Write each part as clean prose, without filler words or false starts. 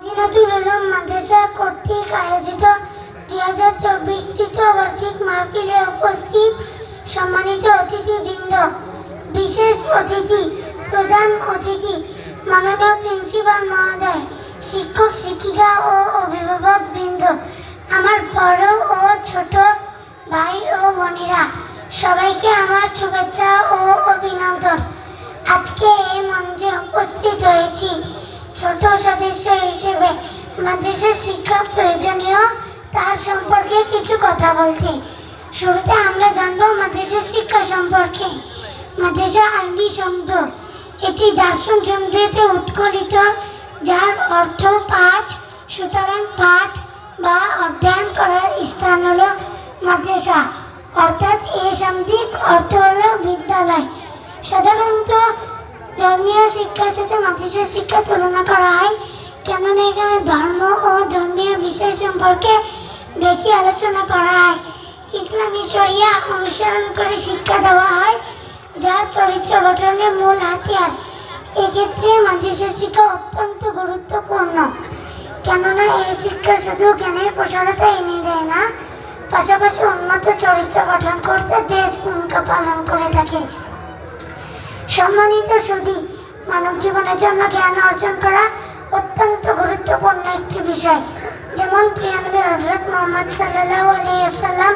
মদিনাতুল উলুম মাদ্রাসা কর্তৃক আয়োজিত 2024 তৃতীয় বার্ষিক মাহফিলে উপস্থিত সম্মানিত অতিথিবৃন্দ, বিশেষ অতিথি, প্রধান অতিথি, মাননীয় প্রিন্সিপাল মহোদয়, শিক্ষক শিক্ষিকা ও অভিভাবক বৃন্দ, আমার বড় ও ছোট ভাই ও বোনেরা, সবাইকে আমার শুভেচ্ছা ও অভিনন্দন। আজকে এই মঞ্চে উপস্থিত হয়েছি ছোট সদস্য হিসেবে মাদ্রাসার শিক্ষা প্রয়োজনীয় তার সম্পর্কে কিছু কথা বলতে। শুরুতে আমরা জানবো মাদ্রাসার শিক্ষা সম্পর্কে। মাদ্রাসা আরবি শব্দ, এটি দার্শন শব্দতে উৎকলিত, যার অর্থ পাঠ। সুতরাং পাঠ বা অধ্যয়ন করার স্থান হলো মাদ্রাসা, অর্থাৎ এর শাব্দিক অর্থ হলো বিদ্যালয়। সাধারণত ধর্মীয় শিক্ষার সাথে মাদ্রাসার শিক্ষা তুলনা করা হয়, কেননা এখানে ধর্ম ও ধর্মীয় বিষয় সম্পর্কে বেশি আলোচনা করা হয়। ইসলামী শরিয়া অনুসরণ করে শিক্ষা দেওয়া হয়, যা চরিত্র গঠনের মূল হাতিয়ার। এক্ষেত্রে মাদ্রাসার শিক্ষা অত্যন্ত গুরুত্বপূর্ণ, কেননা এই শিক্ষা শুধু জ্ঞানের প্রসারতা এনে দেয় না, পাশাপাশি উন্নত চরিত্র গঠন করতে বেশ ভূমিকা পালন করে থাকে। সম্মানিত সুধী, মানব জীবনের জন্য জ্ঞান অর্জন করা অত্যন্ত গুরুত্বপূর্ণ একটি বিষয়। যেমন প্রিয় নবী হযরত মুহাম্মদ সাল্লাল্লাহু আলাইহি ওয়াসাল্লাম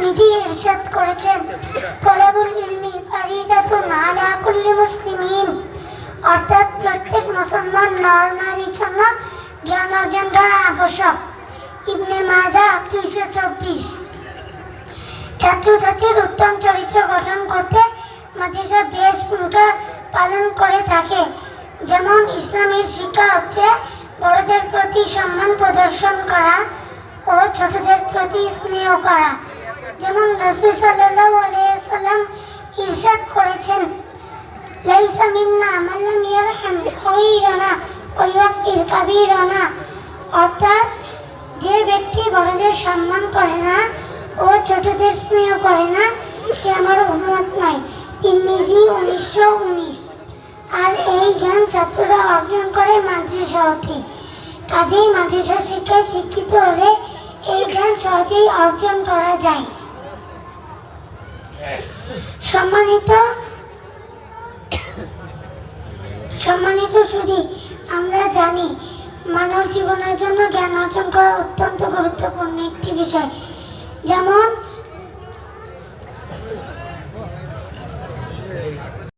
নিজেই ইরশাদ করেছেন, তলাবুল ইলমি ফারিদাতুন আলা কুল্লি মুসলিমিন, অর্থাৎ প্রত্যেক মুসলমান নর নারীর জন্য জ্ঞান অর্জন করা আবশ্যক। ইবনে মাজাহ 224। ছাত্রছাত্রীর উত্তম চরিত্র গঠন করতে মাদ্রাসা বেশ ভূমিকা পালন করে থাকে। যেমন ইসলামের শিক্ষা হচ্ছে বড়দের প্রতি সম্মান প্রদর্শন করা ও ছোটদের প্রতি স্নেহ করা। যেমন রাসূল সাল্লাল্লাহু আলাইহি ওয়াসাল্লাম ইরশাদ করেছেন, লাইসা মিন্না মান লাম ইয়ারহাম সাগীরানা ওয়া ইউক্কির কাবীরানা, অর্থাৎ যে ব্যক্তি বড়দের সম্মান করে না ও ছোটদের স্নেহ করে না, সে আমার উম্মত নয়। তিরমিজি 1919। আর এই জ্ঞান ছাত্ররা অর্জন করে মাদ্রাসা হতে। কাজেই মাদ্রাসা শিক্ষায় শিক্ষিত হলে এই জ্ঞান সহজেই অর্জন করা যায়। সম্মানিত সুধী, আমরা জানি মানব জীবনের জন্য জ্ঞান অর্জন করা অত্যন্ত গুরুত্বপূর্ণ একটি বিষয়। যেমন